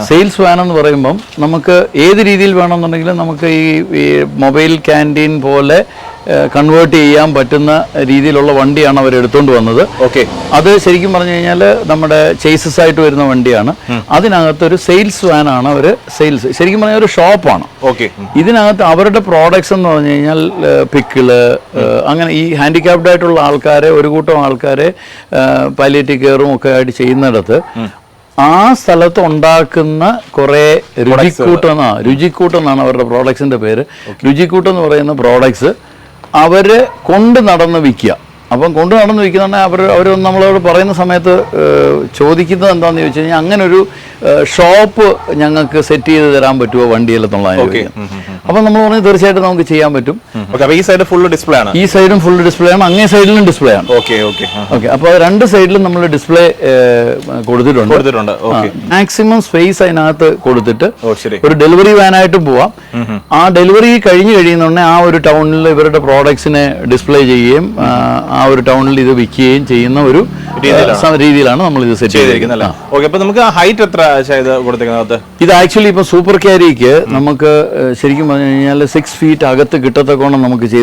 Sales van എന്ന് പറയുമ്പം നമുക്ക് ഏത് രീതിയിൽ വേണമെന്നുണ്ടെങ്കിലും നമുക്ക് ഈ മൊബൈൽ ക്യാൻറ്റീൻ പോലെ കൺവേർട്ട് ചെയ്യാൻ പറ്റുന്ന രീതിയിലുള്ള വണ്ടിയാണ് അവർ എടുത്തുകൊണ്ട് വന്നത്. ഓക്കെ, അത് ശരിക്കും പറഞ്ഞു കഴിഞ്ഞാൽ നമ്മുടെ ചേസസ് ആയിട്ട് വരുന്ന വണ്ടിയാണ്. അതിനകത്തൊരു സെയിൽസ് വാൻ ആണ് അവർ സെയിൽസ്, ശരിക്കും പറഞ്ഞാൽ ഒരു ഷോപ്പാണ്. ഓക്കെ, ഇതിനകത്ത് അവരുടെ പ്രോഡക്ട്സ് എന്ന് പറഞ്ഞു കഴിഞ്ഞാൽ പിക്കിള്, അങ്ങനെ ഈ ഹാൻഡിക്യാപ്ഡ് ആയിട്ടുള്ള ആൾക്കാരെ, ഒരു കൂട്ടം ആൾക്കാരെ പാലിയേറ്റീവ് കെയറും ഒക്കെ ആയിട്ട് ചെയ്യുന്നിടത്ത് ആ സ്ഥലത്ത് ഉണ്ടാക്കുന്ന കുറെ രുചിക്കൂട്ട് എന്നാണ് അവരുടെ പ്രോഡക്ട്സിന്റെ പേര്. രുചിക്കൂട്ട് എന്ന് പറയുന്ന പ്രോഡക്ട്സ് അവര് കൊണ്ട് നടന്ന് വിൽക്കുക. അപ്പം കൊണ്ട് നടന്ന് വിൽക്കുന്ന അവർ നമ്മളോട് പറയുന്ന സമയത്ത് ചോദിക്കുന്നത് എന്താണെന്ന് ചോദിച്ചു കഴിഞ്ഞാൽ, അങ്ങനെ ഒരു ഷോപ്പ് ഞങ്ങൾക്ക് സെറ്റ് ചെയ്ത് തരാൻ പറ്റുമോ വണ്ടിയിലെന്നുള്ള. അപ്പം നമ്മൾ പറഞ്ഞു തീർച്ചയായിട്ടും നമുക്ക് ചെയ്യാൻ പറ്റും. ഈ സൈഡ് ഫുൾ ഡിസ്പ്ലേ ആണ്, ഈ സൈഡും ഫുൾ ഡിസ്പ്ലേ ആണ്, അങ്ങേ സൈഡിലും ഡിസ്പ്ലേ ആണ്. ഓക്കെ ഓക്കെ ഓക്കെ, അപ്പോൾ രണ്ട് സൈഡിലും നമ്മൾ ഡിസ്പ്ലേ കൊടുത്തിട്ടുണ്ട്. മാക്സിമം സ്പേസ് അതിനകത്ത് കൊടുത്തിട്ട് ഒരു ഡെലിവറി വാനായിട്ടും പോവാം. ആ ഡെലിവറി കഴിയുന്നുണ്ടെ ആ ഒരു ടൗണിൽ ഇവരുടെ പ്രോഡക്ട്സിനെ ഡിസ്പ്ലേ ചെയ്യുകയും ആ ഒരു ടൗണിൽ ഇത് വിൽക്കുകയും ചെയ്യുന്ന ഒരു രീതിയിലാണ് നമ്മൾ ഇത് സെറ്റ് ചെയ്തിരിക്കുന്നത്. നമുക്ക് ഹൈറ്റ് എത്ര കൊടുത്തിരിക്കുന്നത്? ഇത് ആക്ച്വലി ഇപ്പൊ സൂപ്പർ ക്യാരിക്ക് നമുക്ക് ശരിക്കും പറഞ്ഞു കഴിഞ്ഞാൽ 6 ഫീറ്റ് അകത്ത് കിട്ടത്തക്കോണം നമുക്ക് ചെയ്ത്